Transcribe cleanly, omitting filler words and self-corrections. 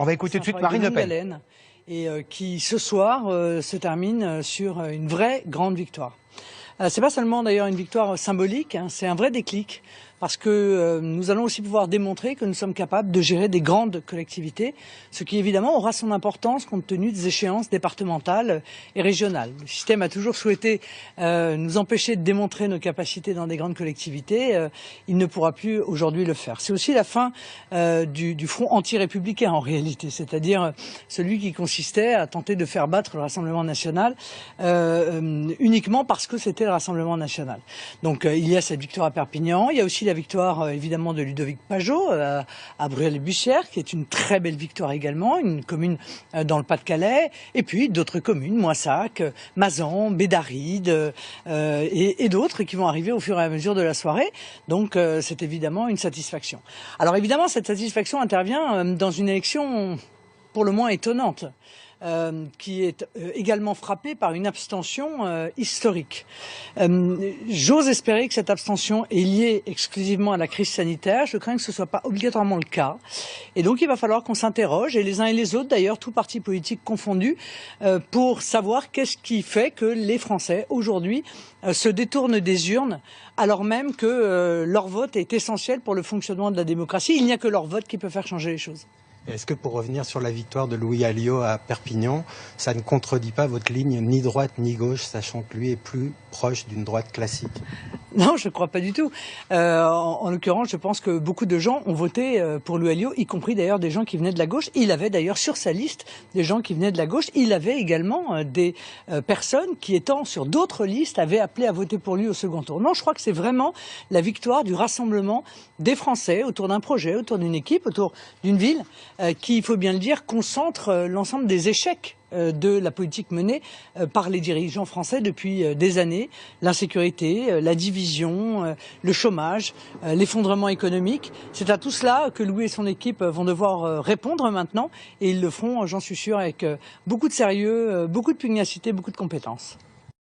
On va écouter tout de suite Marine Le Pen. Et qui ce soir se termine sur une vraie grande victoire. C'est pas seulement d'ailleurs une victoire symbolique, hein, c'est un vrai déclic parce que nous allons aussi pouvoir démontrer que nous sommes capables de gérer des grandes collectivités, ce qui évidemment aura son importance compte tenu des échéances départementales et régionales. Le système a toujours souhaité nous empêcher de démontrer nos capacités dans des grandes collectivités, il ne pourra plus aujourd'hui le faire. C'est aussi la fin du front anti-républicain en réalité, c'est-à-dire celui qui consistait à tenter de faire battre le Rassemblement national uniquement parce que c'était le Rassemblement national. Donc il y a cette victoire à Perpignan, il y a aussi la victoire évidemment de Ludovic Pajot à Bruyères-les-Bussières, qui est une très belle victoire également, une commune dans le Pas-de-Calais, et puis d'autres communes, Moissac, Mazan, Bédaride et d'autres qui vont arriver au fur et à mesure de la soirée. Donc c'est évidemment une satisfaction. Alors évidemment cette satisfaction intervient dans une élection pour le moins étonnante. Qui est également frappé par une abstention historique. J'ose espérer que cette abstention est liée exclusivement à la crise sanitaire. Je crains que ce ne soit pas obligatoirement le cas. Et donc il va falloir qu'on s'interroge, et les uns et les autres d'ailleurs, tous partis politiques confondus, pour savoir qu'est-ce qui fait que les Français aujourd'hui se détournent des urnes alors même que leur vote est essentiel pour le fonctionnement de la démocratie. Il n'y a que leur vote qui peut faire changer les choses. Est-ce que pour revenir sur la victoire de Louis Alliot à Perpignan, ça ne contredit pas votre ligne ni droite ni gauche, sachant que lui est plus proche d'une droite classique? Non, je ne crois pas du tout. En l'occurrence, je pense que beaucoup de gens ont voté pour Louis Alliot, y compris d'ailleurs des gens qui venaient de la gauche. Il avait d'ailleurs sur sa liste des gens qui venaient de la gauche. Il avait également des personnes qui, étant sur d'autres listes, avaient appelé à voter pour lui au second tour. Non, je crois que c'est vraiment la victoire du rassemblement des Français autour d'un projet, autour d'une équipe, autour d'une ville qui, il faut bien le dire, concentre l'ensemble des échecs de la politique menée par les dirigeants français depuis des années. L'insécurité, la division, le chômage, l'effondrement économique. C'est à tout cela que Louis et son équipe vont devoir répondre maintenant, et ils le feront, j'en suis sûr, avec beaucoup de sérieux, beaucoup de pugnacité, beaucoup de compétences.